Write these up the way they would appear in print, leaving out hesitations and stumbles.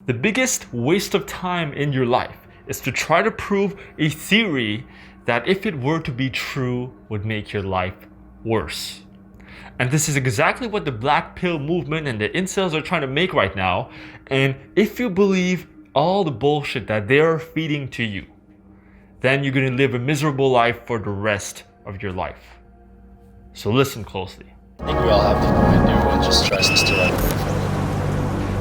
The biggest waste of time in your life is to try to prove a theory that, if it were to be true, would make your life worse. And this is exactly what the black pill movement and the incels are trying to make right now. And if you believe all the bullshit that they're feeding to you, then you're going to live a miserable life for the rest of your life. So listen closely. I think we all have to go in there and just trust to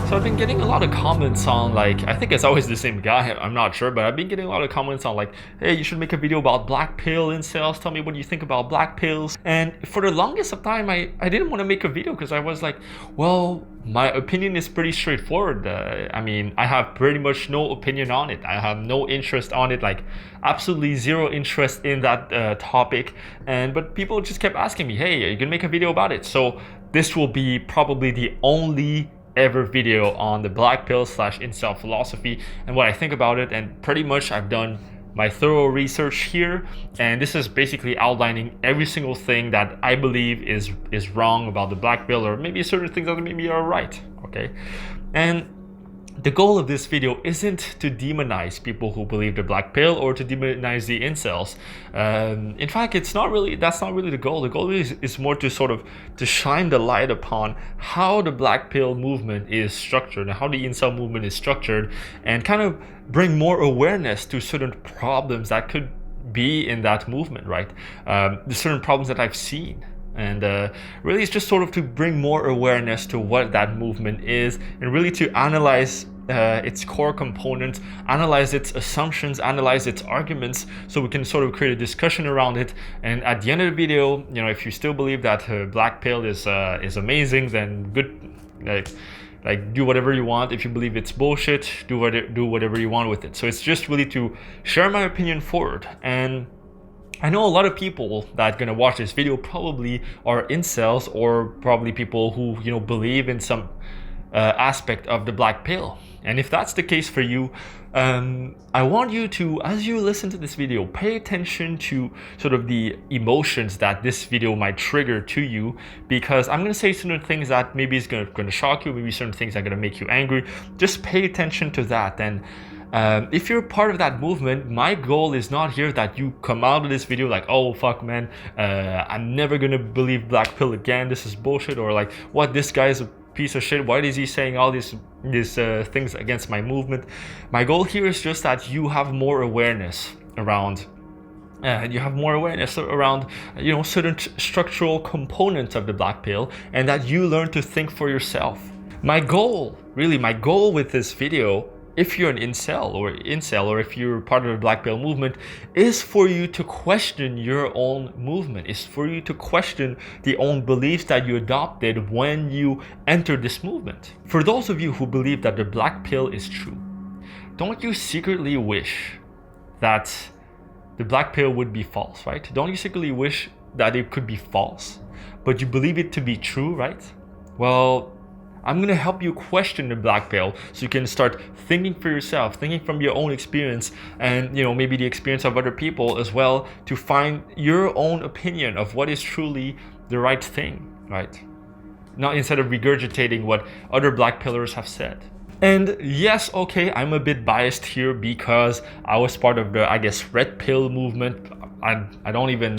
So I've been getting a lot of comments on, like, I think it's always the same guy, I'm not sure, but I've been getting a lot of comments on, like, hey, you should make a video about black pill incels, tell me what you think about black pills. And for the longest of time, I didn't want to make a video because I was like, well, my opinion is pretty straightforward. I mean, I have pretty much no opinion on it. I have no interest on it, like absolutely zero interest in that topic. But people just kept asking me, hey, are you gonna make a video about it? So this will be probably the only ever video on the black pill / incel philosophy and what I think about it. And pretty much I've done my thorough research here, and this is basically outlining every single thing that I believe is wrong about the black pill, or maybe certain things that maybe are right. Okay, and the goal of this video isn't to demonize people who believe the black pill or to demonize the incels. In fact, that's not really the goal. The goal is more to sort of to shine the light upon how the black pill movement is structured and how the incel movement is structured, and kind of bring more awareness to certain problems that could be in that movement, right? The certain problems that I've seen. And really, it's just sort of to bring more awareness to what that movement is, and really to analyze its core components, analyze its assumptions, analyze its arguments, so we can sort of create a discussion around it. And at the end of the video, you know, if you still believe that black pill is amazing, then good, like do whatever you want. If you believe it's bullshit, do whatever you want with it. So it's just really to share my opinion forward. And I know a lot of people that are gonna watch this video probably are incels, or probably people who, you know, believe in some aspect of the black pill. And if that's the case for you, I want you to, as you listen to this video, pay attention to sort of the emotions that this video might trigger to you, because I'm gonna say certain things that maybe is gonna shock you, maybe certain things that are gonna make you angry. Just pay attention to that. And if you're part of that movement, my goal is not here that you come out of this video like, oh fuck man, I'm never gonna believe black pill again, this is bullshit, or like, what, this guy is a piece of shit, why is he saying all these things against my movement? My goal here is just that you have more awareness around you know, certain structural components of the black pill, and that you learn to think for yourself. My goal with this video, if you're an incel, or if you're part of the black pill movement, is for you to question your own movement, is for you to question the own beliefs that you adopted when you entered this movement. For those of you who believe that the black pill is true, don't you secretly wish that the black pill would be false, right? Don't you secretly wish that it could be false, but you believe it to be true, right? Well, I'm gonna help you question the black pill, so you can start thinking for yourself, thinking from your own experience, and, you know, maybe the experience of other people as well, to find your own opinion of what is truly the right thing, right? Not instead of regurgitating what other black pillars have said. And yes, okay, I'm a bit biased here because I was part of the, I guess, red pill movement. I don't even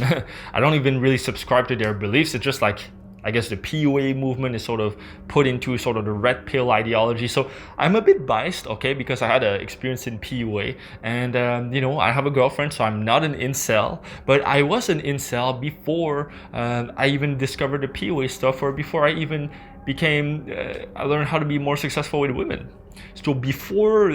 I don't even really subscribe to their beliefs. It's just like, I guess the PUA movement is sort of put into sort of the red pill ideology. So I'm a bit biased, okay, because I had an experience in PUA, and you know, I have a girlfriend, so I'm not an incel, but I was an incel before I even discovered the PUA stuff, or before I even became, I learned how to be more successful with women. So before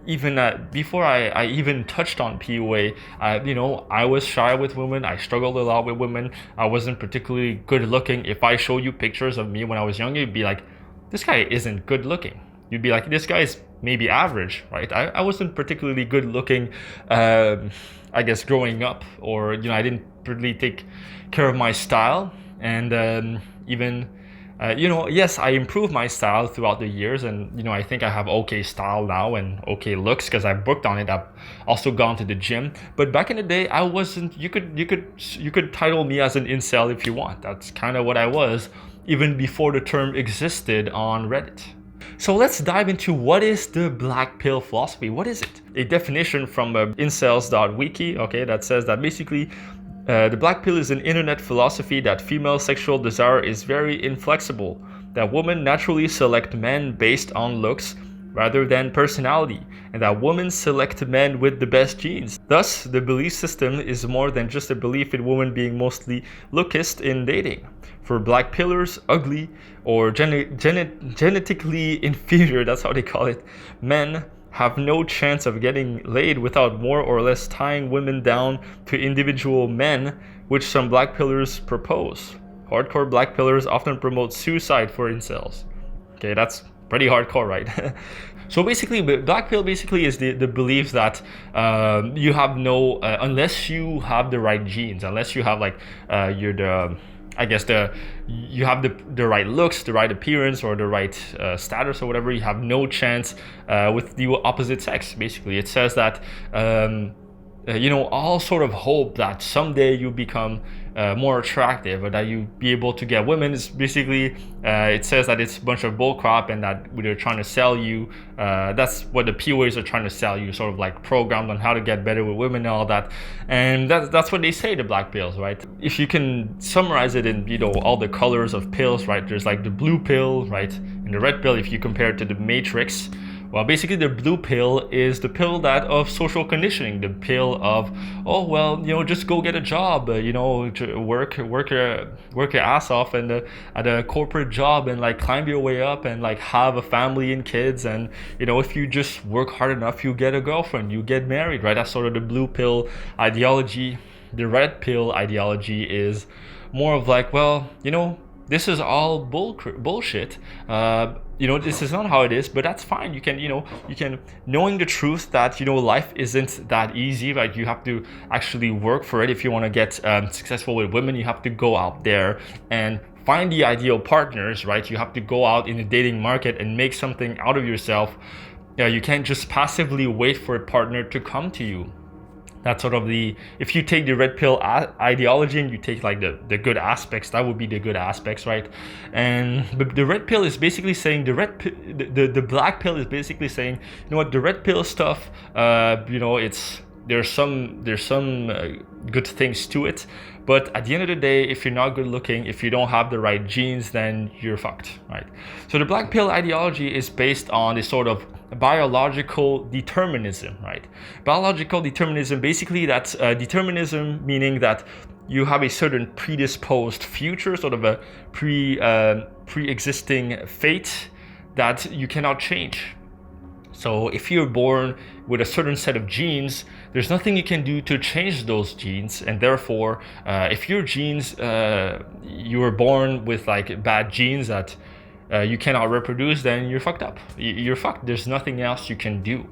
I even touched on PUA, you know, I was shy with women. I struggled a lot with women. I wasn't particularly good looking. If I show you pictures of me when I was younger, you'd be like, this guy isn't good looking. You'd be like, this guy's maybe average, right? I wasn't particularly good looking, I guess, growing up, or, you know, I didn't really take care of my style. And even you know, yes, I improved my style throughout the years, and, you know, I think I have okay style now and okay looks because I've worked on it. I've also gone to the gym, but back in the day, I wasn't. You could title me as an incel if you want. That's kind of what I was, even before the term existed on Reddit. So let's dive into what is the black pill philosophy. What is it? A definition from incels.wiki, okay, that says that basically the black pill is an internet philosophy that female sexual desire is very inflexible, that women naturally select men based on looks rather than personality, and that women select men with the best genes. Thus, the belief system is more than just a belief in women being mostly lookist in dating. For black pillars, ugly or genetically inferior, that's how they call it, men have no chance of getting laid without more or less tying women down to individual men, which some black pillars propose. Hardcore black pillars often promote suicide for incels. Okay, that's pretty hardcore, right? So basically, black pill basically is the belief that you have no, unless you have the right genes, unless you have like you have the right looks, the right appearance, or the right status or whatever, you have no chance with the opposite sex. Basically, it says that all sort of hope that someday you become more attractive or that you be able to get women is basically, it says that it's a bunch of bullcrap and that they're trying to sell you. That's what the POAs are trying to sell you, sort of like programmed on how to get better with women and all that. And that's what they say, the black pills, right? If you can summarize it in, all the colors of pills, right? There's like the blue pill, right? And the red pill, if you compare it to the Matrix. Well, basically the blue pill is the pill that of social conditioning, the pill of, just go get a job, work your ass off and at a corporate job and like climb your way up and like have a family and kids, and if you just work hard enough, you get a girlfriend, you get married, right? That's sort of the blue pill ideology. The red pill ideology is more of like, this is all bullshit. This is not how it is, but that's fine. You can knowing the truth that life isn't that easy, right? You have to actually work for it. If you want to get successful with women, you have to go out there and find the ideal partners, right? You have to go out in the dating market and make something out of yourself. You can't just passively wait for a partner to come to you. That's sort of if you take the red pill ideology and you take like the good aspects, that would be the good aspects, right? And the red pill is basically saying the black pill is basically saying, the red pill stuff, there's some good things to it, but at the end of the day, if you're not good looking, if you don't have the right genes, then you're fucked, right? So the black pill ideology is based on this sort of biological determinism, right? Biological determinism, basically that's determinism meaning that you have a certain predisposed future, sort of a pre-existing fate that you cannot change. So if you're born with a certain set of genes, there's nothing you can do to change those genes, and therefore, if your genes, you were born with like bad genes that you cannot reproduce, then you're fucked up. You're fucked. There's nothing else you can do.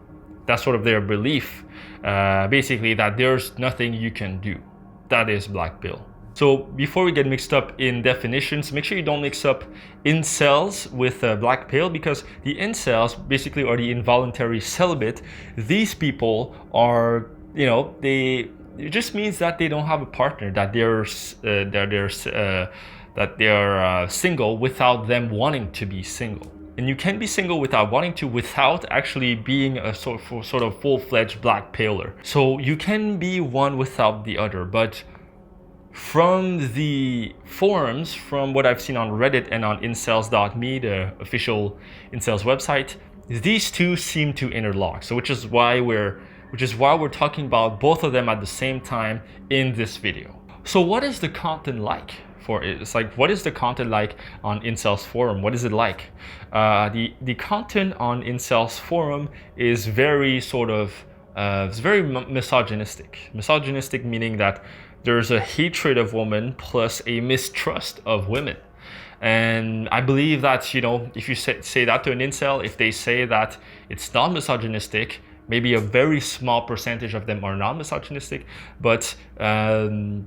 That's sort of their belief, basically, that there's nothing you can do. That is black pill. So before we get mixed up in definitions, make sure you don't mix up incels with black pill, because the incels basically are the involuntary celibate. These people are, it just means that they don't have a partner, that they're single without them wanting to be single. And you can be single without wanting to, without actually being a sort of full-fledged black pillar. So you can be one without the other, but from the forums, from what I've seen on Reddit and on incels.me, the official incels website, these two seem to interlock. So which is why we're talking about both of them at the same time in this video. So what is the content like for it? It's like, what is the content like on Incels forum? What is it like? The content on Incels forum is very sort of it's very misogynistic. Misogynistic meaning that there's a hatred of women plus a mistrust of women. And I believe that, if you say that to an incel, if they say that it's not misogynistic, maybe a very small percentage of them are not misogynistic, but any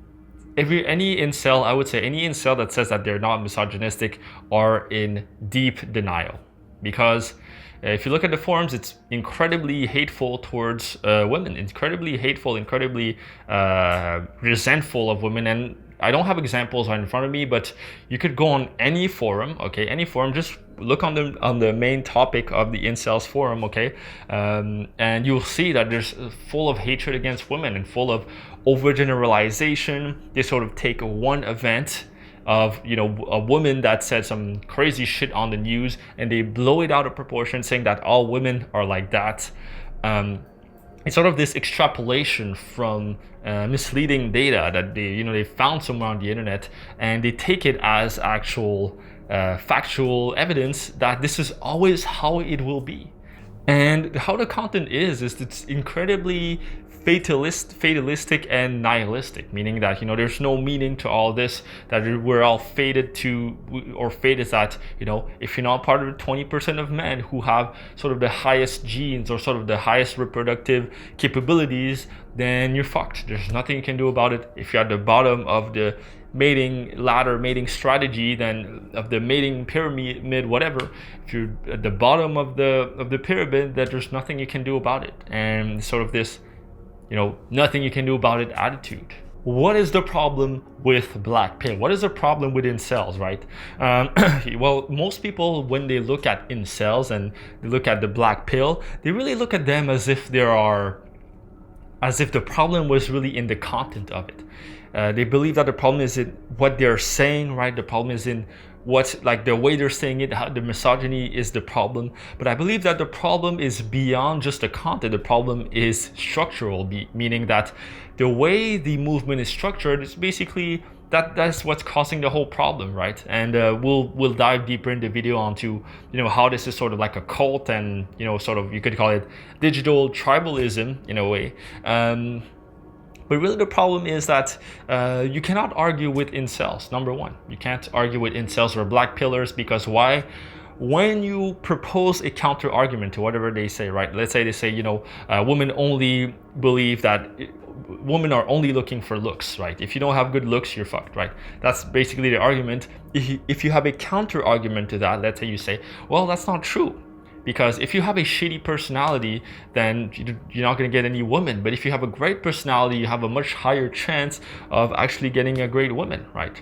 incel, I would say any incel that says that they're not misogynistic are in deep denial. Because if you look at the forums, it's incredibly hateful towards women, incredibly hateful, incredibly resentful of women. And I don't have examples right in front of me, but you could go on any forum, okay, any forum, just look on the main topic of the Incels forum, okay, and you'll see that there's full of hatred against women and full of overgeneralization. They sort of take one event of, you know, a woman that said some crazy shit on the news and they blow it out of proportion, saying that all women are like that. It's sort of this extrapolation from misleading data that they found somewhere on the internet, and they take it as actual factual evidence that this is always how it will be. And how the content is it's incredibly fatalistic and nihilistic, meaning that, you know, there's no meaning to all this, that we're all fated to, or fate is that, you know, if you're not part of the 20% of men who have sort of the highest genes or sort of the highest reproductive capabilities, then you're fucked. There's nothing you can do about it. If you're at the bottom of the mating ladder, mating strategy, then of the mating pyramid, whatever, if you're at the bottom of the pyramid, that there's nothing you can do about it. And sort of this, you know, nothing you can do about it attitude. What is the problem with BlackPill? What is the problem with incels, right? Well, most people, when they look at incels and they look at the BlackPill, they really look at them as if the problem was really in the content of it. They believe that the problem is in what they're saying, right? The problem is in what, like, the way they're saying it, how the misogyny is the problem. But I believe that the problem is beyond just the content. The problem is structural, meaning that the way the movement is structured is basically that's what's causing the whole problem, right? And we'll dive deeper in the video onto, you know, how this is sort of like a cult, and, you know, sort of, you could call it digital tribalism in a way. But really the problem is that you cannot argue with incels. Number one, you can't argue with incels or black pillars, because why? When you propose a counter argument to whatever they say, right? Let's say they say, you know, women only believe that women are only looking for looks, right? If you don't have good looks, you're fucked, right? That's basically the argument. If you have a counter argument to that, let's say you say, well, that's not true. Because if you have a shitty personality, then you're not going to get any women. But if you have a great personality, you have a much higher chance of actually getting a great woman, right?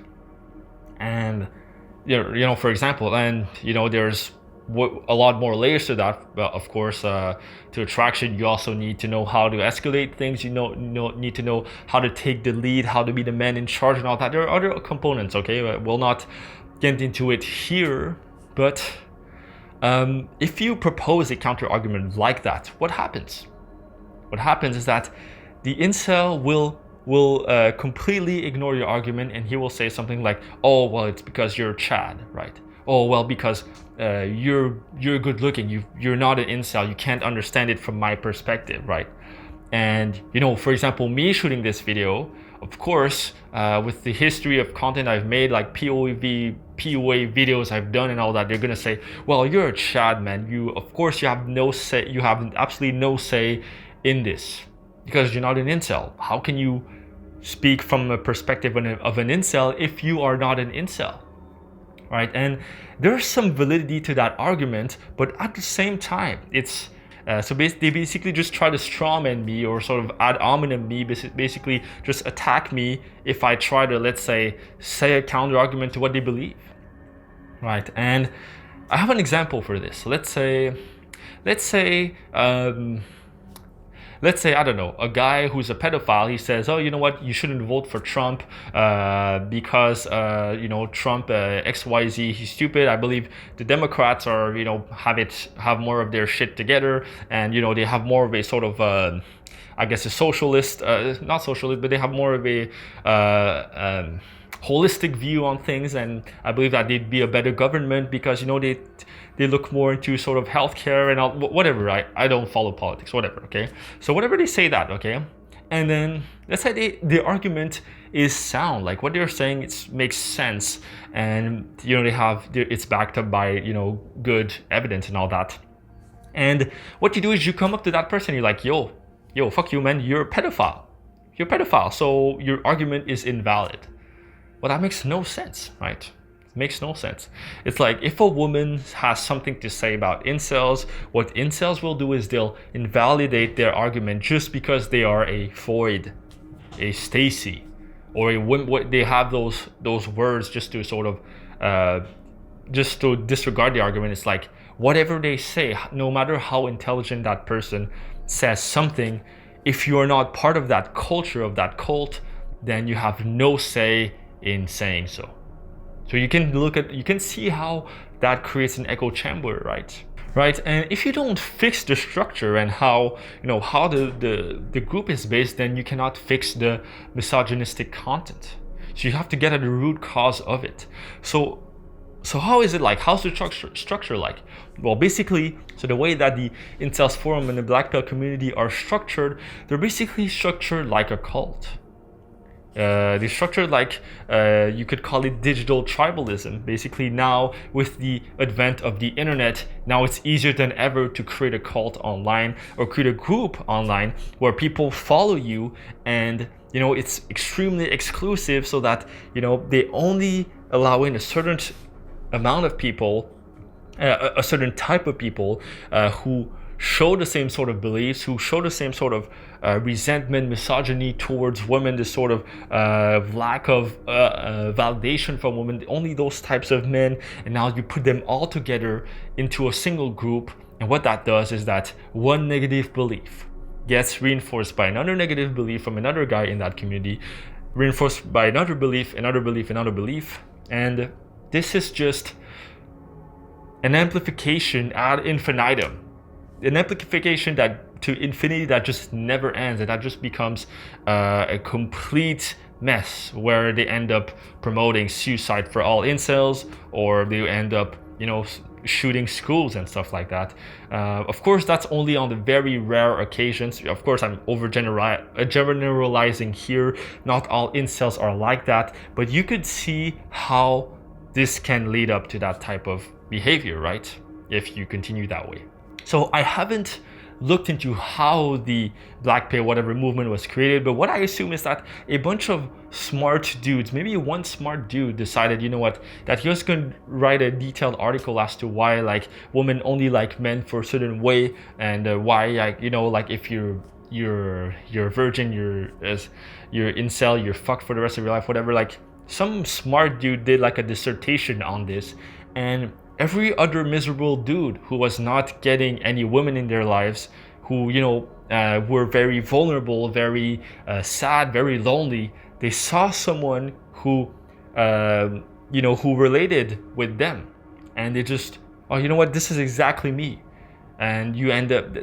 And, you know, for example, and, you know, there's a lot more layers to that. But of course, to attraction, you also need to know how to escalate things. You need to know how to take the lead, how to be the man in charge and all that. There are other components, okay? We'll not get into it here, but if you propose a counter argument like that, what happens? What happens is that the incel will completely ignore your argument, and he will say something like, "Oh, well, it's because you're Chad, right? Oh, well, because you're good looking. You're not an incel. You can't understand it from my perspective, right?" And, you know, for example, me shooting this video, of course, with the history of content I've made, like POV videos I've done and all that, they're gonna say, well, you're a Chad, man. Of course you have no say, you have absolutely no say in this because you're not an incel. How can you speak from a perspective of an incel if you are not an incel, right? And there's some validity to that argument, but at the same time, it's so they basically just try to strawman me, or sort of ad hominem me, basically just attack me if I try to, let's say a counter argument to what they believe, right? And I have an example for this. Let's say I don't know, a guy who's a pedophile. He says, oh, you know what, you shouldn't vote for Trump because you know, Trump XYZ, he's stupid. I believe the Democrats are, you know, have more of their shit together, and, you know, they have more of a sort of I guess a socialist, not socialist, but they have more of a holistic view on things, and I believe that they'd be a better government because, you know, they look more into sort of healthcare and all, whatever. I don't follow politics, whatever, okay? So whatever they say that, okay? And then let's say the argument is sound, like what they're saying, it makes sense, and, you know, it's backed up by, you know, good evidence and all that. And what you do is you come up to that person, you're like, yo, fuck you, man, you're a pedophile, so your argument is invalid. Well, that makes no sense, right? Makes no sense. It's like, if a woman has something to say about incels, what incels will do is they'll invalidate their argument just because they are a Foid, a Stacy, or a woman. They have those words just to sort of just to disregard the argument, it's like whatever they say, no matter how intelligent that person says something, if you're not part of that culture, of that cult, then you have no say in saying so. So you can see how that creates an echo chamber, right? Right, and if you don't fix the structure and how the group is based, then you cannot fix the misogynistic content. So you have to get at the root cause of it. So how is it like? How's the structure like? Well, basically, so the way that the Incels forum and the BlackPill community are structured, they're basically structured like a cult. They're structured like, you could call it digital tribalism. Basically now, with the advent of the internet, now it's easier than ever to create a cult online or create a group online where people follow you, and it's extremely exclusive, so that they only allow in a certain amount of people, a certain type of people who show the same sort of beliefs, who show the same sort of resentment, misogyny towards women, this sort of lack of validation from women, only those types of men. And now you put them all together into a single group, and what that does is that one negative belief gets reinforced by another negative belief from another guy in that community, reinforced by another belief, another belief, another belief, and this is just an amplification ad infinitum. An amplification that to infinity that just never ends, and that just becomes a complete mess where they end up promoting suicide for all incels, or they end up shooting schools and stuff like that. Of course, that's only on the very rare occasions. Of course, I'm generalizing here. Not all incels are like that, but you could see how this can lead up to that type of behavior, right? If you continue that way. So I haven't looked into how the BlackPill whatever movement was created, but what I assume is that a bunch of smart dudes, maybe one smart dude, decided, that he was going to write a detailed article as to why women only like men for a certain way, and why if you're a virgin, you're incel, you're fucked for the rest of your life, whatever. Some smart dude did a dissertation on this, and every other miserable dude who was not getting any women in their lives, who were very vulnerable, very sad, very lonely, they saw someone who who related with them, and they just, oh, this is exactly me. And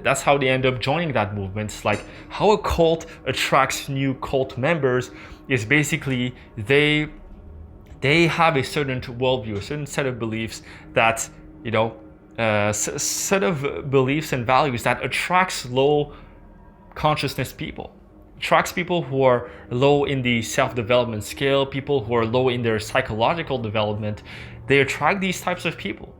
that's how they end up joining that movement. It's like how a cult attracts new cult members is basically they have a certain worldview, a certain set of beliefs that, set of beliefs and values that attracts low consciousness people. Attracts people who are low in the self-development scale, people who are low in their psychological development. They attract these types of people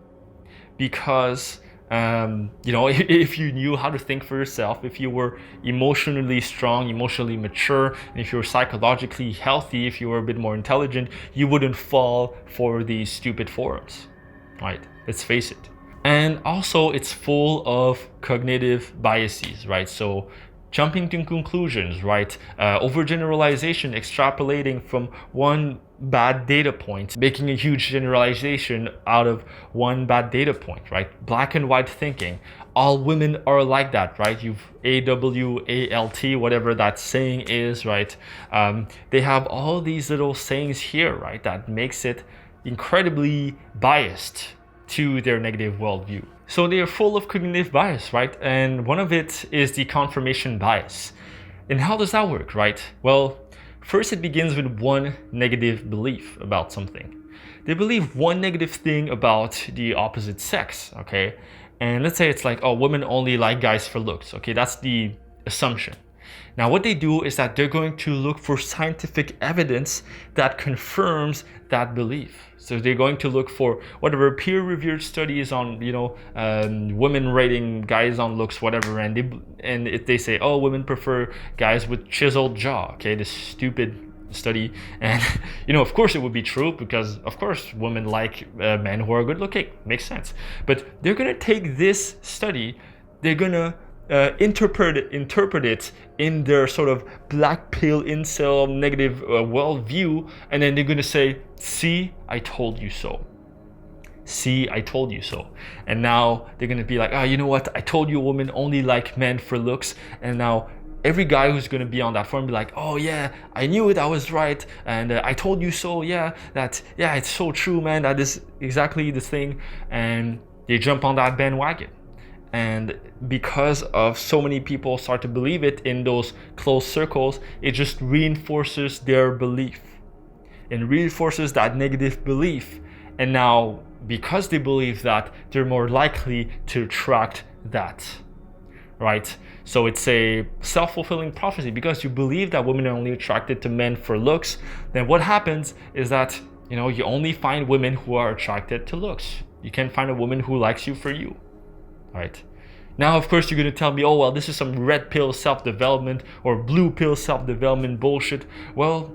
because if you knew how to think for yourself, if you were emotionally strong, emotionally mature, and if you were psychologically healthy, if you were a bit more intelligent, you wouldn't fall for these stupid forums, right? Let's face it. And also, it's full of cognitive biases, right? So jumping to conclusions, right? Overgeneralization, extrapolating from one bad data point, making a huge generalization out of one bad data point, right? Black and white thinking. All women are like that, right? You've AWALT, whatever that saying is, right? They have all these little sayings here, right? That makes it incredibly biased to their negative worldview. So they are full of cognitive bias, right? And one of it is the confirmation bias. And how does that work, right? Well, first it begins with one negative belief about something. They believe one negative thing about the opposite sex, okay? And let's say it's like, oh, women only like guys for looks, okay? That's the assumption. Now what they do is that they're going to look for scientific evidence that confirms that belief. So they're going to look for whatever peer-reviewed studies on, women rating guys on looks, whatever, and if they say, oh, women prefer guys with chiseled jaw, okay, this stupid study, and of course it would be true, because of course women like men who are good looking, makes sense. But they're gonna take this study, they're gonna interpret it in their sort of BlackPill incel negative worldview, and then they're gonna say, see, I told you so. see, I told you so. And now they're gonna be like, oh, you know what, I told you women only like men for looks. And now every guy who's gonna be on that forum be like, oh yeah, I knew it, I was right, and I told you so, yeah, it's so true, man, that is exactly the thing. And they jump on that bandwagon. And because of so many people start to believe it in those close circles, it just reinforces their belief and reinforces that negative belief. And now, because they believe that, they're more likely to attract that, right? So it's a self-fulfilling prophecy. Because you believe that women are only attracted to men for looks, then what happens is that, you know, you only find women who are attracted to looks. You can't find a woman who likes you for you. Right. Now, of course, you're going to tell me, oh, well, this is some red pill self-development or blue pill self-development bullshit. Well,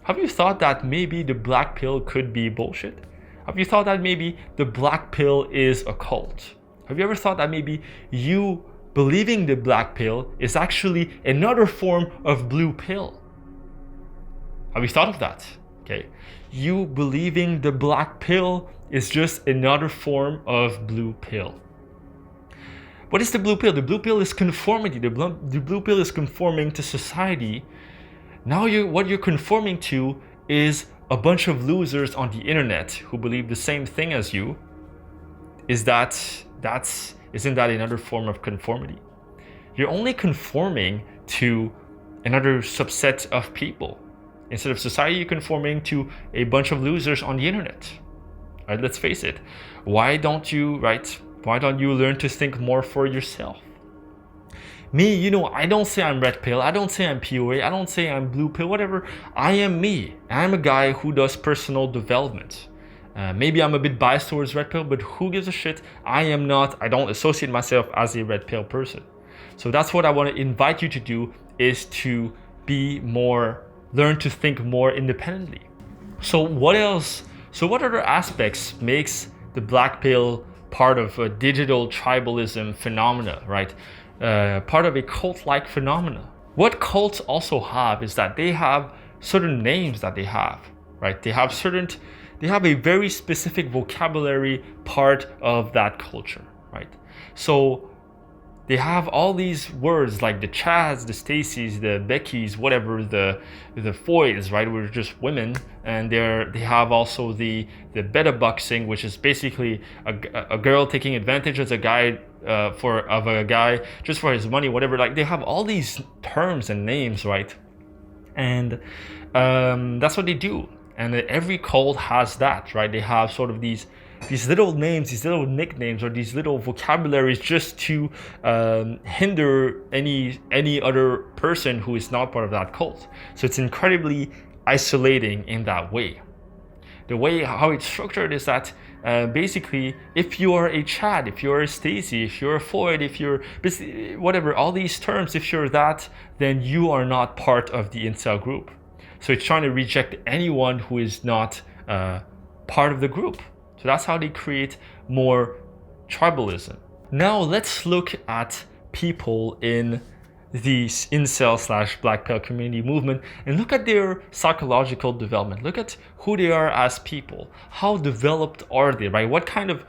have you thought that maybe the black pill could be bullshit? Have you thought that maybe the black pill is a cult? Have you ever thought that maybe you believing the black pill is actually another form of blue pill? Have you thought of that? Okay. You believing the black pill is just another form of blue pill. What is the blue pill? The blue pill is conformity. The blue pill is conforming to society. Now what you're conforming to is a bunch of losers on the internet who believe the same thing as you. Isn't that another form of conformity? You're only conforming to another subset of people. Instead of society, you're conforming to a bunch of losers on the internet. Right, let's face it. Why don't you learn to think more for yourself? Me, you know, I don't say I'm red pill, I don't say I'm POA, I don't say I'm blue pill, whatever. I am me. I'm a guy who does personal development. Maybe I'm a bit biased towards red pill, but who gives a shit? I don't associate myself as a red pill person. So that's what I want to invite you to do, is to learn to think more independently. So what else? So what other aspects makes the black pill part of a digital tribalism phenomena, right? Part of a cult-like phenomena. What cults also have is that they have certain names that they have, right? They have a very specific vocabulary part of that culture, right? So they have all these words like the Chads, the Staceys, the Beckys, whatever, the Foids, right? We're just women, and they have also the beta boxing, which is basically a girl taking advantage of a guy just for his money, whatever. Like, they have all these terms and names, right? And that's what they do. And every cult has that, right? They have sort of these little names, these little nicknames, or these little vocabularies just to hinder any other person who is not part of that cult. So it's incredibly isolating in that way. The way how it's structured is that basically, if you are a Chad, if you're a Stacy, if you're a Foid, if you're whatever, all these terms, if you're that, then you are not part of the Incel group. So it's trying to reject anyone who is not part of the group. So that's how they create more tribalism. Now let's look at people in the Incel / Black Pill community movement and look at their psychological development. Look at who they are as people. How developed are they, right? What kind of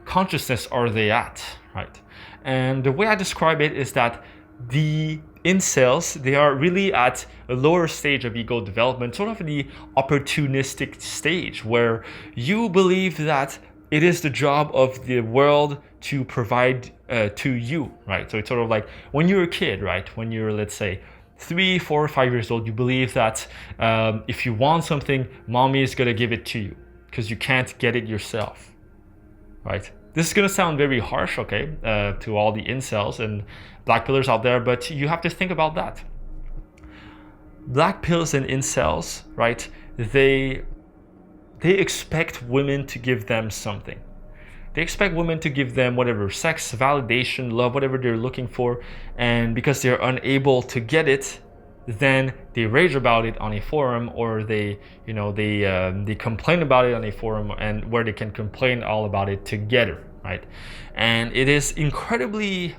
consciousness are they at, right? And the way I describe it is that the Incels, they are really at a lower stage of ego development, sort of the opportunistic stage, where you believe that it is the job of the world to provide to you, right? So it's sort of like when you're a kid, right? When you're, let's say, 3, 4, 5 years old, you believe that if you want something, mommy is gonna give it to you because you can't get it yourself, right? This is gonna sound very harsh, okay, to all the incels and black pillars out there, but you have to think about that. Black pills and incels, right? They expect women to give them something. They expect women to give them whatever, sex, validation, love, whatever they're looking for, and because they're unable to get it, then they rage about it on a forum, or they complain about it on a forum, and where they can complain all about it together, right? And it is incredibly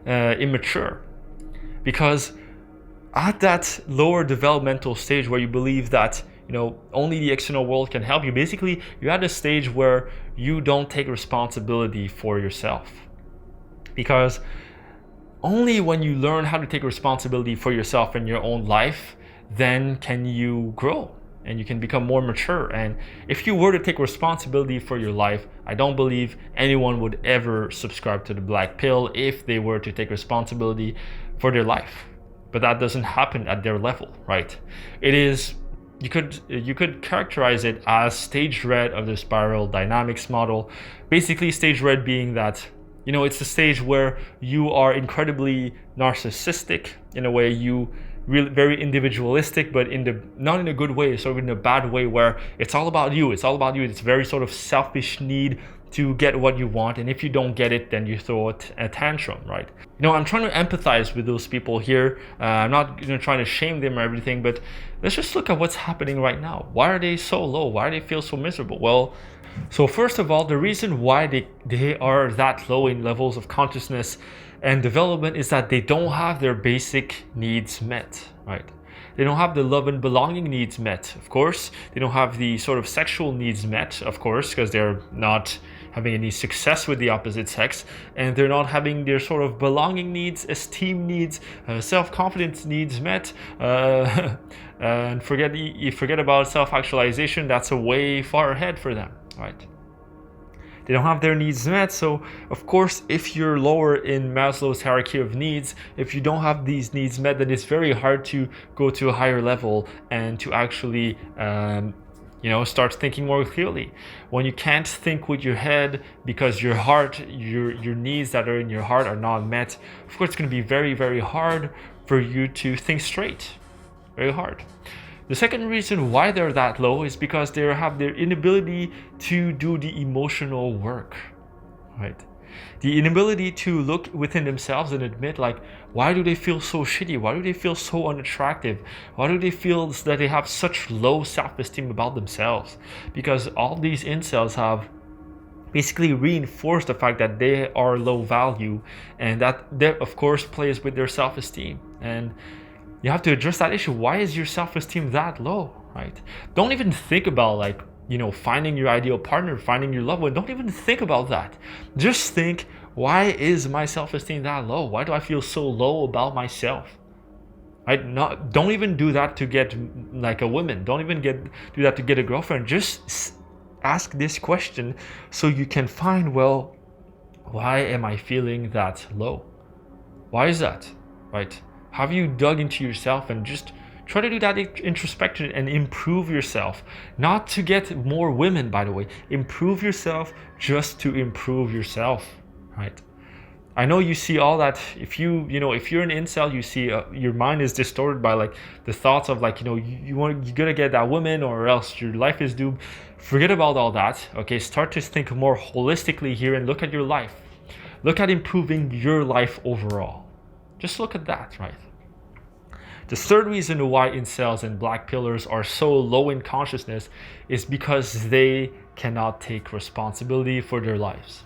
immature, because at that lower developmental stage where you believe that only the external world can help you. Basically, you're at a stage where you don't take responsibility for yourself, because only when you learn how to take responsibility for yourself in your own life, then can you grow and you can become more mature. And if you were to take responsibility for your life, I don't believe anyone would ever subscribe to the black pill if they were to take responsibility for their life. But that doesn't happen at their level, right? It is, you could characterize it as stage red of the spiral dynamics model. Basically, stage red being that, it's a stage where you are incredibly narcissistic in a way, you really very individualistic, but not in a good way, sort of in a bad way, where it's all about you. It's very sort of selfish need to get what you want, and if you don't get it, then you throw a tantrum, right? I'm trying to empathize with those people here. I'm not trying to shame them or everything, but let's just look at what's happening right now. Why are they so low? Why do they feel so miserable? Well, so first of all, the reason why they are that low in levels of consciousness and development is that they don't have their basic needs met, right? They don't have the love and belonging needs met, of course. They don't have the sort of sexual needs met, of course, because they're not having any success with the opposite sex, and they're not having their sort of belonging needs, esteem needs, self-confidence needs met, and forget about self-actualization. That's a way far ahead for them, right? They don't have their needs met. So of course, if you're lower in Maslow's hierarchy of needs, if you don't have these needs met, then it's very hard to go to a higher level and to actually start thinking more clearly. When you can't think with your head because your heart, your needs that are in your heart are not met, of course it's going to be very, very hard for you to think straight. Very hard. The second reason why they're that low is because they have their inability to do the emotional work, right? The inability to look within themselves and admit, like, why do they feel so shitty? Why do they feel so unattractive? Why do they feel that they have such low self-esteem about themselves? Because all these incels have basically reinforced the fact that they are low value, and that of course plays with their self-esteem. And you have to address that issue. Why is your self-esteem that low, right? Don't even think about finding your ideal partner, finding your loved one. Don't even think about that. Just think, why is my self-esteem that low? Why do I feel so low about myself? Right? Don't even do that to get like a woman. Don't even do that to get a girlfriend. Just ask this question so you can find, well, why am I feeling that low? Why is that, right? Have you dug into yourself and just try to do that introspection and improve yourself? Not to get more women, by the way. Improve yourself just to improve yourself, right? I know you see all that. If you're an incel, you see your mind is distorted by like the thoughts of like, you're gonna get that woman or else your life is doomed. Forget about all that, okay? Start to think more holistically here and look at your life. Look at improving your life overall. Just look at that, right? The third reason why incels and black pillars are so low in consciousness is because they cannot take responsibility for their lives.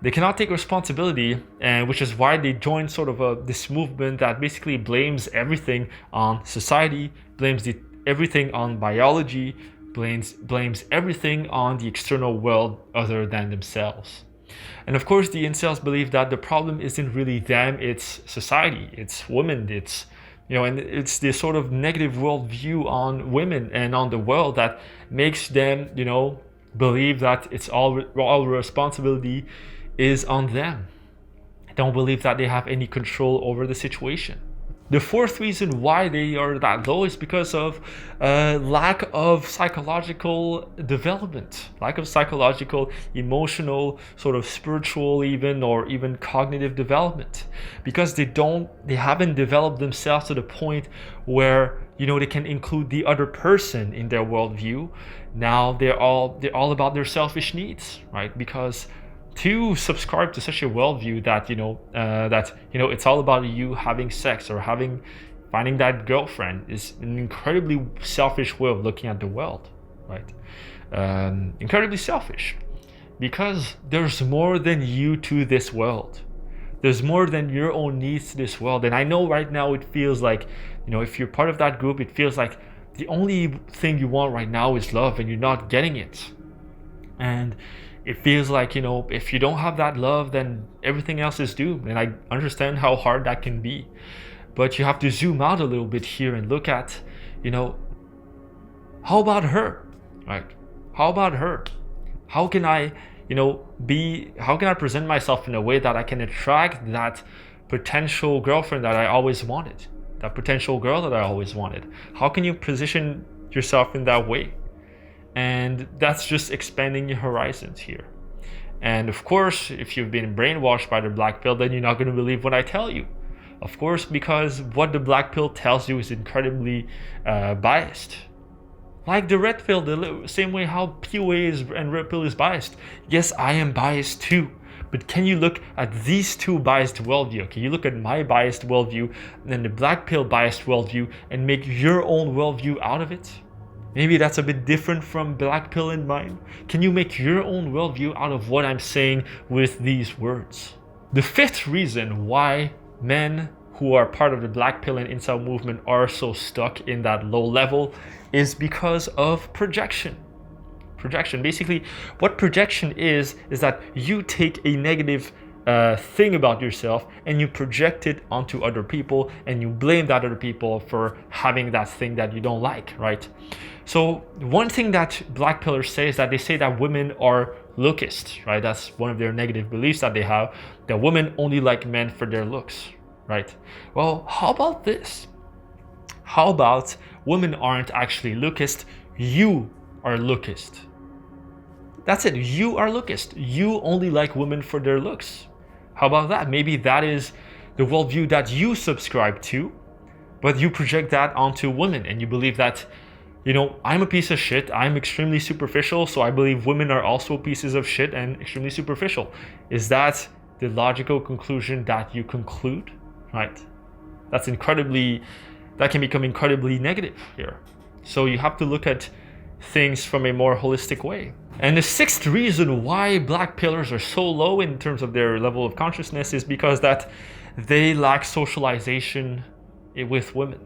They cannot take responsibility, and which is why they join sort of this movement that basically blames everything on society, blames everything on biology, blames everything on the external world other than themselves. And of course, the incels believe that the problem isn't really them, it's society, it's women, it's and it's this sort of negative worldview on women and on the world that makes them, believe that it's all responsibility is on them. I don't believe that they have any control over the situation. The fourth reason why they are that low is because of lack of psychological development, lack of psychological, emotional, sort of spiritual even, or even cognitive development. Because they haven't developed themselves to the point where, they can include the other person in their worldview. Now they're all about their selfish needs, right? Because to subscribe to such a worldview that it's all about you having sex or finding that girlfriend is an incredibly selfish way of looking at the world, right? Incredibly selfish, because there's more than you to this world. There's more than your own needs to this world. And I know right now it feels like, if you're part of that group, it feels like the only thing you want right now is love, and you're not getting it. And it feels like, if you don't have that love, then everything else is doomed. And I understand how hard that can be. But you have to zoom out a little bit here and look at, how about her, right? How about her? How can I, how can I present myself in a way that I can attract that potential girlfriend that I always wanted, that potential girl that I always wanted? How can you position yourself in that way? And that's just expanding your horizons here. And of course, if you've been brainwashed by the black pill, then you're not going to believe what I tell you. Of course, because what the black pill tells you is incredibly biased. Like the red pill, the same way how POA and red pill is biased. Yes, I am biased too. But can you look at these two biased worldview? Can you look at my biased worldview and then the black pill biased worldview and make your own worldview out of it? Maybe that's a bit different from black pill and mine. Can you make your own worldview out of what I'm saying with these words? The fifth reason why men who are part of the black pill and incel movement are so stuck in that low level is because of projection. Projection. Basically, what projection is that you take a negative thing about yourself and you project it onto other people and you blame that other people for having that thing that you don't like, right? So one thing that black pillars say is that they say that women are lookist, right? That's one of their negative beliefs that they have, that women only like men for their looks, right? Well, how about this? How about women aren't actually lookist, you are lookist. That's it, you are lookist. You only like women for their looks. How about that? Maybe that is the worldview that you subscribe to, but you project that onto women and you believe that, I'm a piece of shit, I'm extremely superficial, so I believe women are also pieces of shit and extremely superficial. Is that the logical conclusion that you conclude, right? That can become incredibly negative here. So you have to look at things from a more holistic way. And the sixth reason why black pillars are so low in terms of their level of consciousness is because that they lack socialization with women.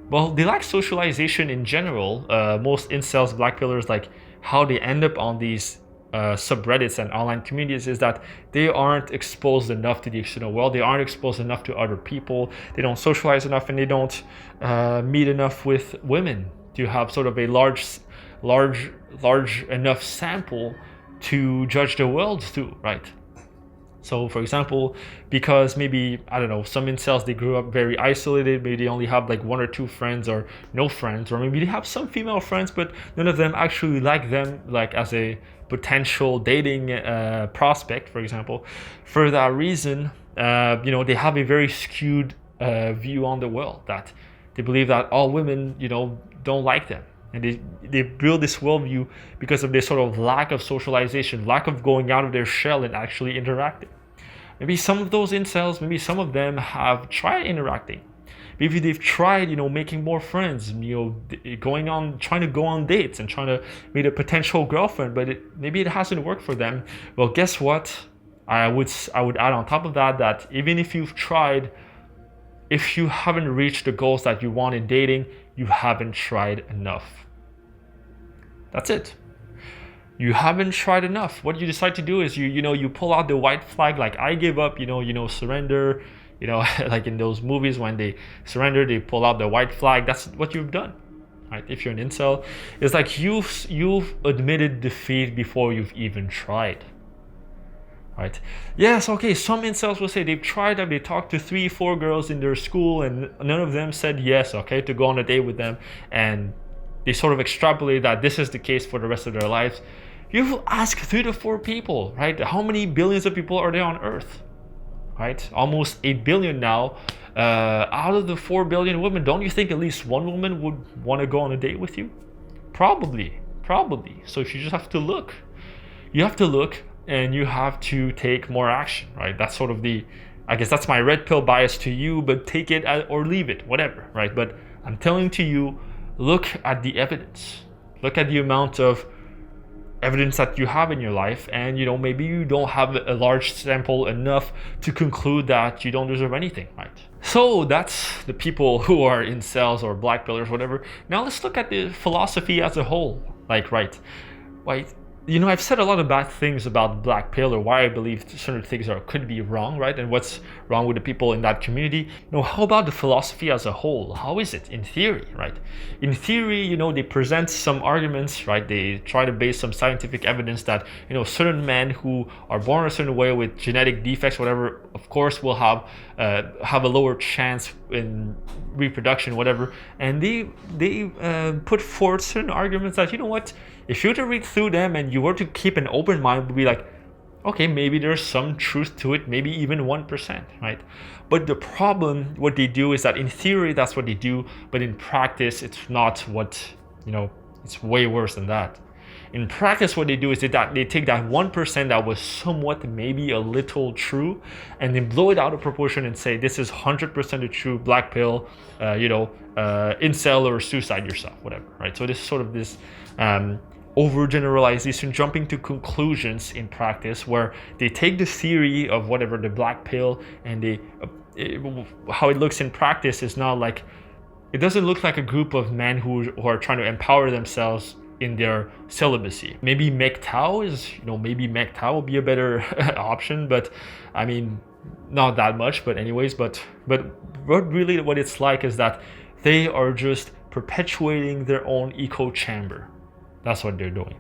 Well, they lack socialization in general. Most incels, black pillars, like how they end up on these subreddits and online communities is that they aren't exposed enough to the external world. They aren't exposed enough to other people. They don't socialize enough, and they don't meet enough with women to have sort of a large enough sample to judge the world through, right? So for example, because maybe, I don't know, some incels, they grew up very isolated, maybe they only have like one or two friends or no friends, or maybe they have some female friends, but none of them actually like them like as a potential dating prospect, for example. For that reason, they have a very skewed view on the world, that they believe that all women, don't like them. And they build this worldview because of this sort of lack of socialization, lack of going out of their shell and actually interacting. Maybe some of those incels, maybe some of them have tried interacting. Maybe they've tried, making more friends, trying to go on dates and trying to meet a potential girlfriend, but maybe it hasn't worked for them. Well, guess what? I would add on top of that even if you've tried, if you haven't reached the goals that you want in dating, you haven't tried enough. That's it. You haven't tried enough. What you decide to do is you pull out the white flag, like I give up, surrender, like in those movies when they surrender, they pull out the white flag. That's what you've done, right? If you're an incel, it's like you've admitted defeat before you've even tried. Right? Yes, okay, some incels will say they've tried that, they talked to 3-4 girls in their school and none of them said yes, okay, to go on a date with them, and they sort of extrapolate that this is the case for the rest of their lives. You ask 3 to 4 people, right? How many billions of people are there on Earth? Right? Almost 8 billion now. Out of the 4 billion women, don't you think at least one woman would want to go on a date with you? Probably. So you just have to look. You have to look, and you have to take more action, right? That's sort of I guess that's my red pill bias to you, but take it or leave it, whatever, right? But I'm telling to you, look at the evidence. Look at the amount of evidence that you have in your life, and maybe you don't have a large sample enough to conclude that you don't deserve anything, right? So that's the people who are incels or black pillars, whatever. Now let's look at the philosophy as a whole. Like, right, I've said a lot of bad things about black pill, or why I believe certain things could be wrong, right? And what's wrong with the people in that community. How about the philosophy as a whole? How is it in theory, right? In theory, they present some arguments, right? They try to base some scientific evidence that, certain men who are born a certain way with genetic defects, whatever, of course, will have a lower chance in reproduction, whatever. And they put forth certain arguments that, if you were to read through them and you were to keep an open mind, would be like, okay, maybe there's some truth to it, maybe even 1%, right? But the problem, what they do is that in theory, that's what they do, but in practice, it's not what, it's way worse than that. In practice, what they do is that they take that 1% that was somewhat maybe a little true, and they blow it out of proportion and say, this is 100% the true black pill, incel or suicide yourself, whatever, right? So this is sort of this overgeneralization, jumping to conclusions in practice, where they take the theory of whatever the black pill and how it looks in practice is not like, it doesn't look like a group of men who are trying to empower themselves in their celibacy. Maybe MGTOW will be a better option, but I mean, not that much, but anyways, but what it's like is that they are just perpetuating their own echo chamber. That's what they're doing.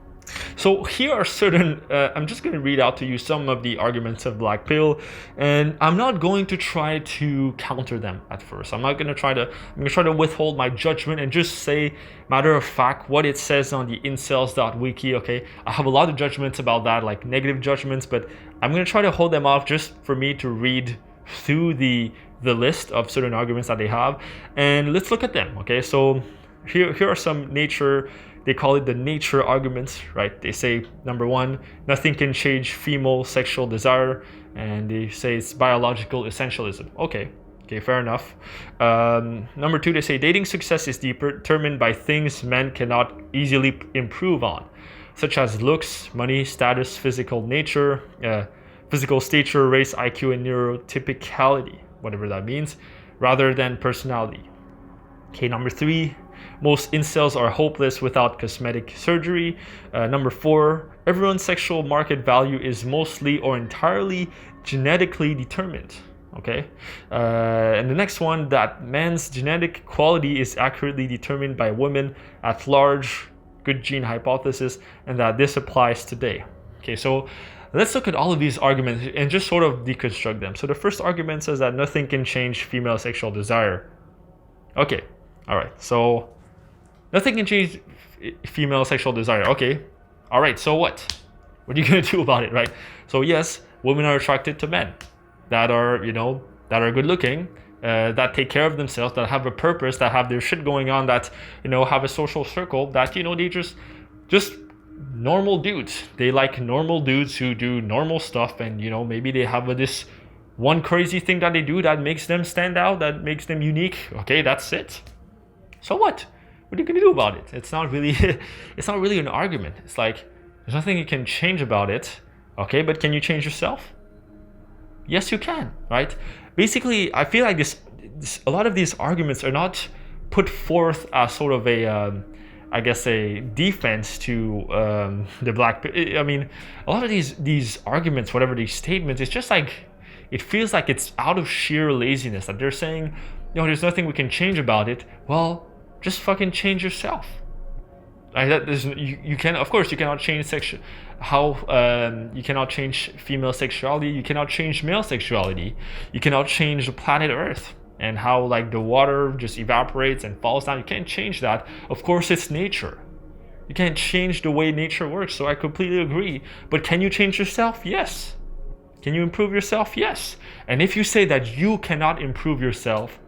So here are certain, I'm just going to read out to you some of the arguments of black pill, and I'm not going to try to counter them at first. I'm going to try to withhold my judgment and just say, matter of fact, what it says on the incels.wiki, okay? I have a lot of judgments about that, like negative judgments, but I'm going to try to hold them off just for me to read through the list of certain arguments that they have, and let's look at them, okay? So here are some they call it the nature arguments, right? They say, number one, nothing can change female sexual desire, and they say it's biological essentialism. Okay, fair enough. Number two, they say dating success is determined by things men cannot easily improve on, such as looks, money, status, physical stature, race, IQ, and neurotypicality, whatever that means, rather than personality. Okay, number three, most incels are hopeless without cosmetic surgery. Number four, everyone's sexual market value is mostly or entirely genetically determined. Okay, and the next one, that man's genetic quality is accurately determined by women at large, good gene hypothesis, and that this applies today. Okay, so let's look at all of these arguments and just sort of deconstruct them. So the first argument says that nothing can change female sexual desire. Okay, all right, so nothing can change female sexual desire. Okay, all right, so what? What are you gonna do about it, right? So yes, women are attracted to men that are, good looking, that take care of themselves, that have a purpose, that have their shit going on, that, have a social circle, that, they just normal dudes. They like normal dudes who do normal stuff, and, maybe they have this one crazy thing that they do that makes them stand out, that makes them unique. Okay, that's it. So what? What are you gonna do about it? It's not really an argument. It's like, there's nothing you can change about it. Okay, but can you change yourself? Yes, you can, right? Basically, I feel like a lot of these arguments are not put forth as sort of a defense to the black. I mean, a lot of these arguments, whatever these statements, it's just like, it feels like it's out of sheer laziness that they're saying, there's nothing we can change about it. Well, just fucking change yourself. You cannot change you cannot change female sexuality. You cannot change male sexuality. You cannot change the planet Earth and how the water just evaporates and falls down. You can't change that. Of course, it's nature. You can't change the way nature works. So I completely agree. But can you change yourself? Yes. Can you improve yourself? Yes. And if you say that you cannot improve yourself,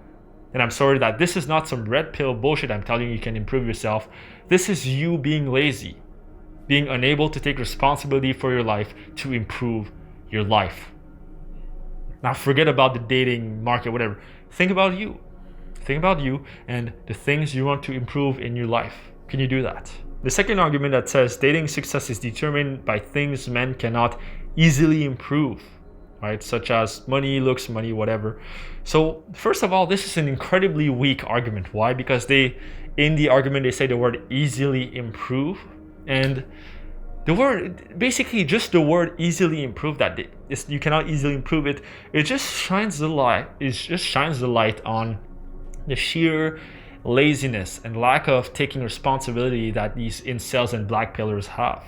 then I'm sorry that this is not some red pill bullshit I'm telling you can improve yourself. This is you being lazy, being unable to take responsibility for your life to improve your life. Now forget about the dating market, whatever. Think about you. Think about you and the things you want to improve in your life. Can you do that? The second argument that says dating success is determined by things men cannot easily improve. right? Such as money, looks, money, whatever. So first of all, this is an incredibly weak argument. Why? Because in the argument, they say the word easily improve, and the word, basically just the word easily improve, that you cannot easily improve it. It just shines the light. It just shines the light on the sheer laziness and lack of taking responsibility that these incels and blackpillers have.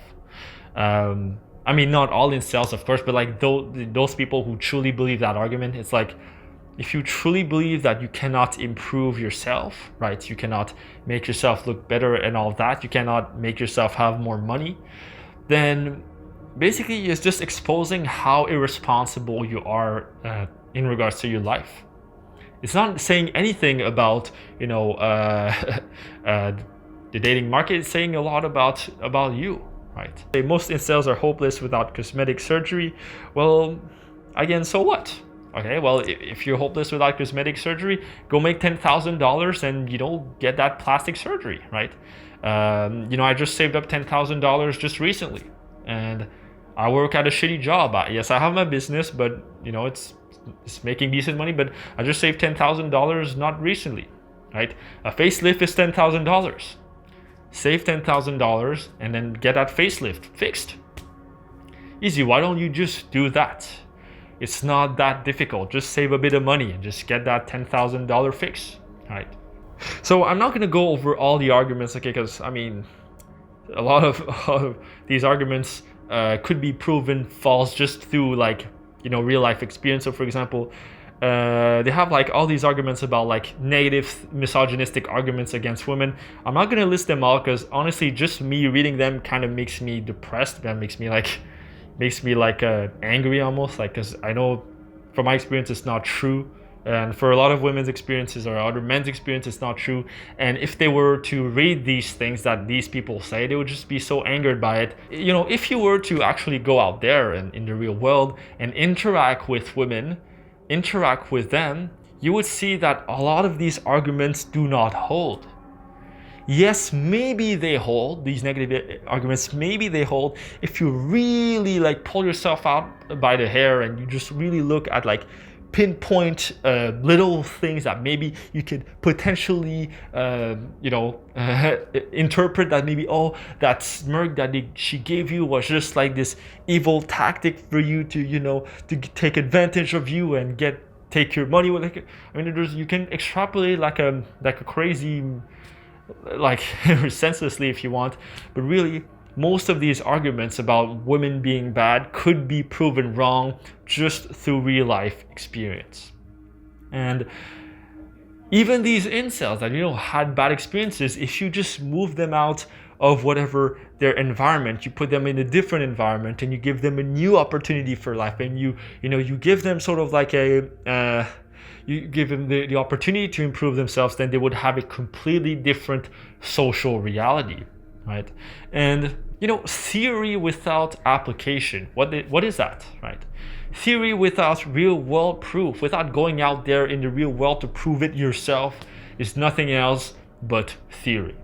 I mean, not all incels, of course, but like those people who truly believe that argument. It's like, if you truly believe that you cannot improve yourself, right? You cannot make yourself look better and all that. You cannot make yourself have more money. Then basically it's just exposing how irresponsible you are in regards to your life. It's not saying anything about, the dating market. It's saying a lot about you, right? Most incels are hopeless without cosmetic surgery. Well, again, so what? Okay, well, if you're hopeless without cosmetic surgery, go make $10,000 and, get that plastic surgery, right? I just saved up $10,000 just recently, and I work at a shitty job. Yes, I have my business, but it's making decent money, but I just saved $10,000 not recently, right? A facelift is $10,000. Save $10,000 and then get that facelift fixed. Easy. Why don't you just do that? It's not that difficult. Just save a bit of money and just get that $10,000 fix, right? So I'm not going to go over all the arguments, okay, because I mean, a lot of these arguments could be proven false just through real life experience. So for example, they have all these arguments about negative misogynistic arguments against women. I'm not going to list them all because honestly, just me reading them kind of makes me depressed. That makes me angry almost, because I know from my experience it's not true. And for a lot of women's experiences or other men's experience, it's not true. And if they were to read these things that these people say, they would just be so angered by it. If you were to actually go out there and in the real world and interact with women, interact with them, you would see that a lot of these arguments do not hold. Yes, maybe they hold, these negative arguments, maybe they hold if you really pull yourself out by the hair and you just really look at pinpoint little things that maybe you could potentially interpret that maybe, oh, that smirk that she gave you was just this evil tactic for you to to take advantage of you and take your money. You can extrapolate like a crazy, senselessly if you want, but really most of these arguments about women being bad could be proven wrong just through real life experience. And even these incels that had bad experiences, if you just move them out of whatever their environment, you put them in a different environment and you give them a new opportunity for life, and you give them sort of you give them the opportunity to improve themselves, then they would have a completely different social reality, right? And theory without application, what is that, right? Theory without real world proof, without going out there in the real world to prove it yourself, is nothing else but theory.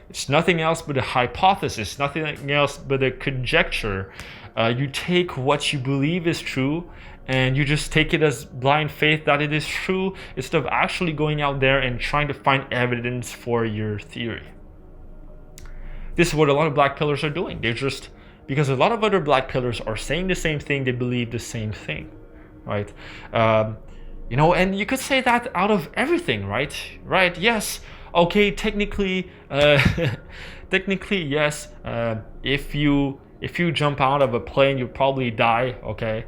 It's nothing else but a hypothesis, nothing else but a conjecture. You take what you believe is true and you just take it as blind faith that it is true, instead of actually going out there and trying to find evidence for your theory. This is what a lot of black pillars are doing. They're just, because a lot of other black pillars are saying the same thing, they believe the same thing, right? And you could say that out of everything, right? Right? Yes. Okay. Technically, yes. If you jump out of a plane, you probably die. Okay.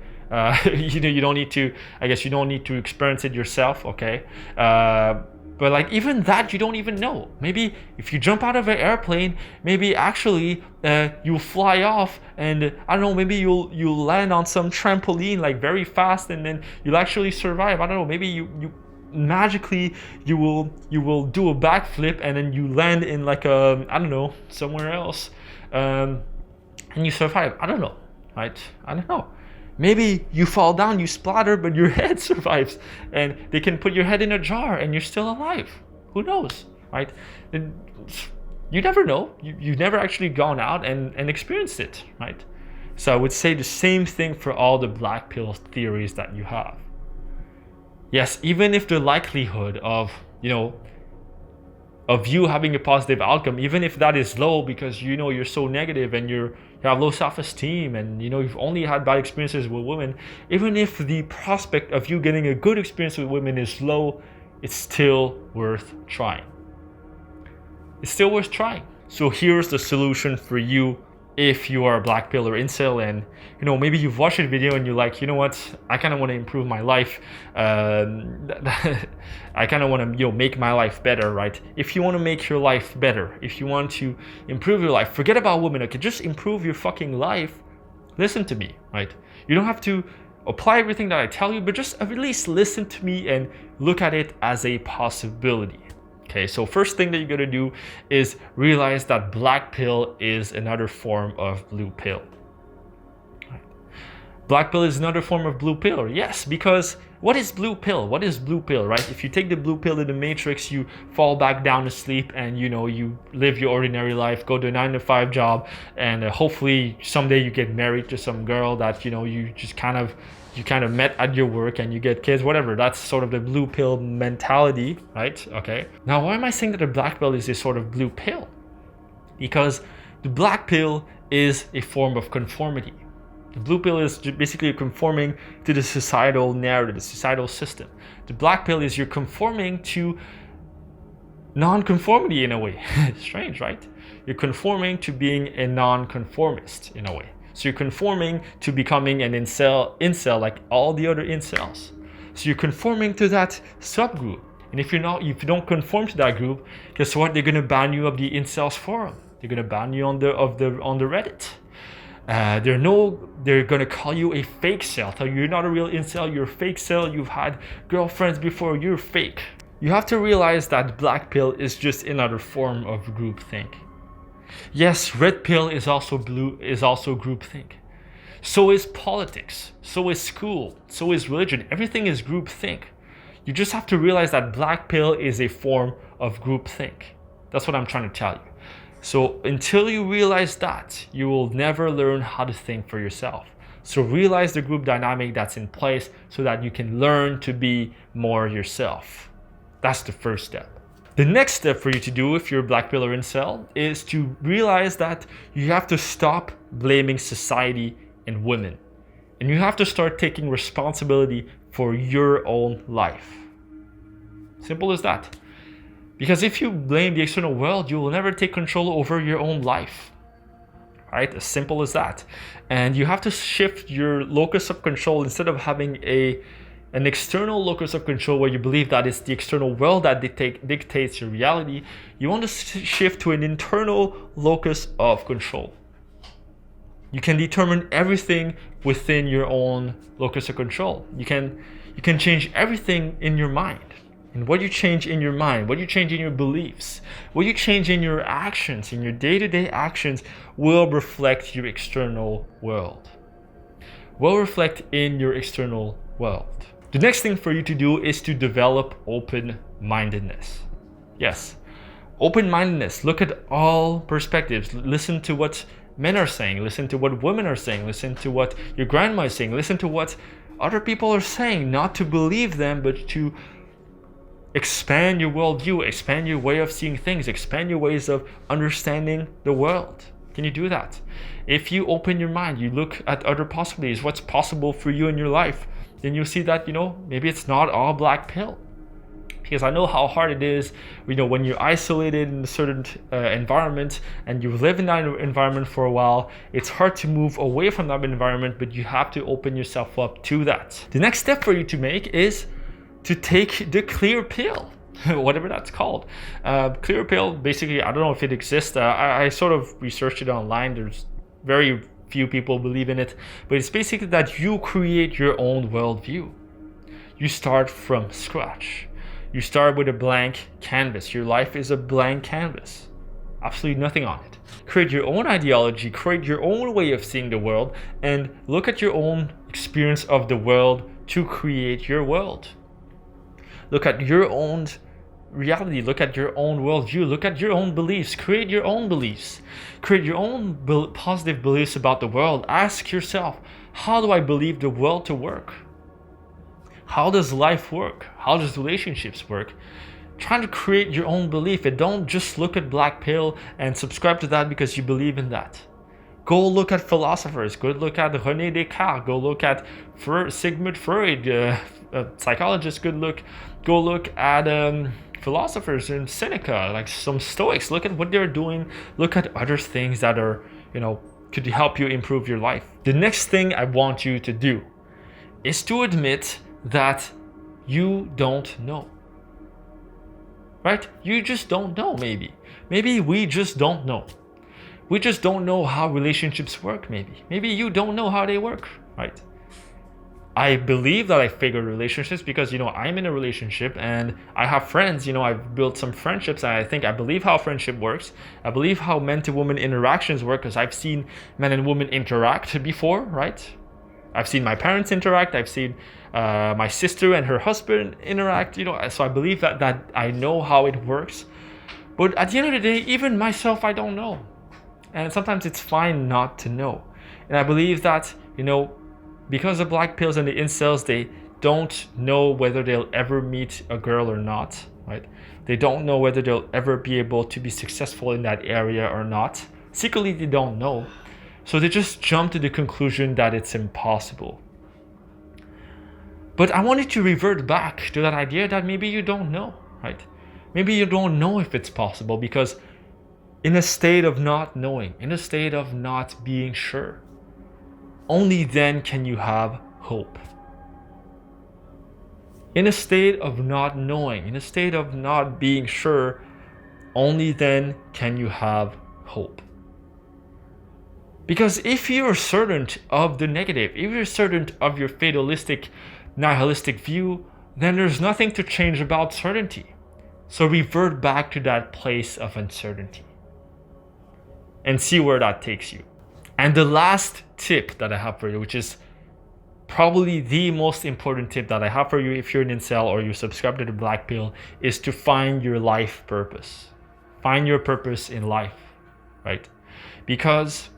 You don't need to. I guess you don't need to experience it yourself. Okay. But even that, you don't even know. Maybe if you jump out of an airplane, maybe actually you fly off, and I don't know, maybe you'll land on some trampoline very fast, and then you'll actually survive. I don't know, maybe you magically you will do a backflip, and then you land in I don't know, somewhere else, and you survive. I don't know, right? I don't know. Maybe you fall down, you splatter, but your head survives, and they can put your head in a jar and you're still alive. Who knows, right? You never know. You've never actually gone out and experienced it, right? So I would say the same thing for all the black pill theories that you have. Yes, even if the likelihood of, of you having a positive outcome, even if that is low because you're so negative and you have low self-esteem and you've only had bad experiences with women, even if the prospect of you getting a good experience with women is low, it's still worth trying. It's still worth trying. So here's the solution for you if you are a black pill or incel, and maybe you've watched a video and you're like, what, I kind of want to improve my life. I kind of want to make my life better, right? If you want to make your life better, if you want to improve your life, forget about women, okay? Just improve your fucking life. Listen to me, right? You don't have to apply everything that I tell you, but just at least listen to me and look at it as a possibility. Okay, so first thing that you gotta do is realize that black pill is another form of blue pill. Black pill is another form of blue pill. Yes, because what is blue pill? What is blue pill, right? If you take the blue pill in the Matrix, you fall back down to sleep and you live your ordinary life, go to a 9-to-5 job, and hopefully someday you get married to some girl that you just kind of met at your work and you get kids, whatever. That's sort of the blue pill mentality, right? Okay. Now, why am I saying that the black pill is a sort of blue pill? Because the black pill is a form of conformity. The blue pill is basically conforming to the societal narrative, the societal system. The black pill is you're conforming to non-conformity in a way. Strange, right? You're conforming to being a non-conformist in a way. So you're conforming to becoming an incel like all the other incels. So you're conforming to that subgroup. And if you don't conform to that group, guess what? They're gonna ban you of the incels forum. They're gonna ban you on the Reddit. They're gonna call you a fake cell. Tell you you're not a real incel, you're a fake cell. You've had girlfriends before, you're fake. You have to realize that black pill is just another form of groupthink. Yes, red pill is also groupthink. So is politics. So is school. So is religion. Everything is groupthink. You just have to realize that black pill is a form of groupthink. That's what I'm trying to tell you. So until you realize that, you will never learn how to think for yourself. So realize the group dynamic that's in place so that you can learn to be more yourself. That's the first step. The next step for you to do if you're a black pill or incel is to realize that you have to stop blaming society and women. And you have to start taking responsibility for your own life. Simple as that. Because if you blame the external world, you will never take control over your own life. Right? As simple as that. And you have to shift your locus of control. Instead of having an external locus of control where you believe that it's the external world that dictates your reality, you want to shift to an internal locus of control. You can determine everything within your own locus of control. You can change everything in your mind. And what you change in your mind, what you change in your beliefs, what you change in your actions, in your day-to-day actions, will reflect your external world. Will reflect in your external world. The next thing for you to do is to develop open-mindedness. Yes, open-mindedness. Look at all perspectives. Listen to what men are saying. Listen to what women are saying. Listen to what your grandma is saying. Listen to what other people are saying. Not to believe them, but to expand your worldview, expand your way of seeing things, expand your ways of understanding the world. Can you do that? If you open your mind, you look at other possibilities, what's possible for you in your life, then you'll see that, maybe it's not all black pill. Because I know how hard it is, when you're isolated in a certain environment and you live in that environment for a while, it's hard to move away from that environment, but you have to open yourself up to that. The next step for you to make is to take the clear pill, whatever that's called. Clear pill, basically, I don't know if it exists. I sort of researched it online. There's very few people believe in it, but it's basically that you create your own worldview. You start from scratch. You start with a blank canvas. Your life is a blank canvas. Absolutely nothing on it. Create your own ideology, create your own way of seeing the world, and look at your own experience of the world to create your world. Look at your own reality, look at your own worldview, look at your own beliefs, create your own beliefs, create your own positive beliefs about the world. Ask yourself, how do I believe the world to work? How does life work? How does relationships work? Trying to create your own belief, and don't just look at BlackPill and subscribe to that because you believe in that. Go look at philosophers, go look at René Descartes, go look at Sigmund Freud, psychologist, go look at philosophers and Seneca, like some Stoics. Look at what they're doing, look at other things that are, could help you improve your life. The next thing I want you to do is to admit that you don't know. Right? You just don't know, maybe. Maybe we just don't know. We just don't know how relationships work, maybe. Maybe you don't know how they work, right? I believe that I figured relationships because, I'm in a relationship and I have friends, I've built some friendships, and I believe how friendship works. I believe how men to woman interactions work because I've seen men and women interact before, right? I've seen my parents interact, I've seen my sister and her husband interact, so I believe that I know how it works. But at the end of the day, even myself, I don't know. And sometimes it's fine not to know. And I believe that, because of BlackPills and the Incels, they don't know whether they'll ever meet a girl or not, right? They don't know whether they'll ever be able to be successful in that area or not. Secretly, they don't know. So they just jump to the conclusion that it's impossible. But I wanted to revert back to that idea that maybe you don't know, right? Maybe you don't know if it's possible, because in a state of not knowing, in a state of not being sure, only then can you have hope. In a state of not knowing, in a state of not being sure, only then can you have hope. Because if you're certain of the negative, if you're certain of your fatalistic, nihilistic view, then there's nothing to change about certainty. So revert back to that place of uncertainty and see where that takes you. And the last tip that I have for you, which is probably the most important tip that I have for you if you're an incel or you subscribe to the BlackPill, is to find your life purpose. Find your purpose in life, right? Because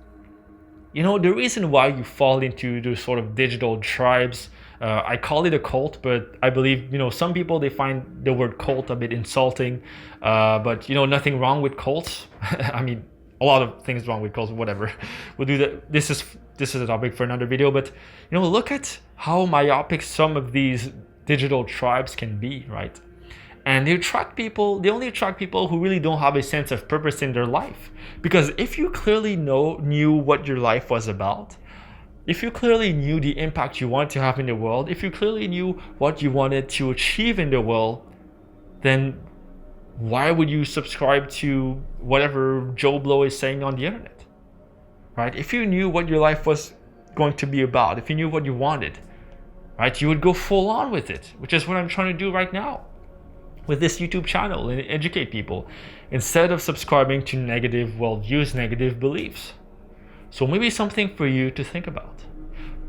the reason why you fall into those sort of digital tribes, I call it a cult, but I believe, some people, they find the word cult a bit insulting, but, nothing wrong with cults. I mean, a lot of things wrong with cults, whatever. We'll do that. This is a topic for another video, but, look at how myopic some of these digital tribes can be, right? And they only attract people who really don't have a sense of purpose in their life. Because if you clearly knew what your life was about, if you clearly knew the impact you want to have in the world, if you clearly knew what you wanted to achieve in the world, then why would you subscribe to whatever Joe Blow is saying on the internet, right? If you knew what your life was going to be about, if you knew what you wanted, right, you would go full on with it, which is what I'm trying to do right now with this YouTube channel and educate people instead of subscribing to negative worldviews, negative beliefs. So maybe something for you to think about.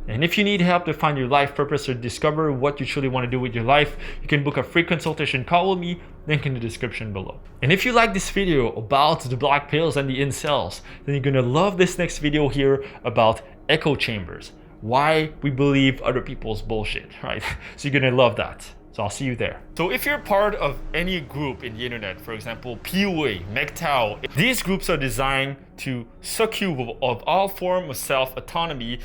And if you need help to find your life purpose or discover what you truly want to do with your life, you can book a free consultation call with me, link in the description below. And if you like this video about the BlackPills and the Incels, then you're gonna love this next video here about echo chambers, why we believe other people's bullshit, right? So you're gonna love that. So I'll see you there. So if you're part of any group in the internet, for example, PUA, MGTOW, these groups are designed to suck you of all form of self-autonomy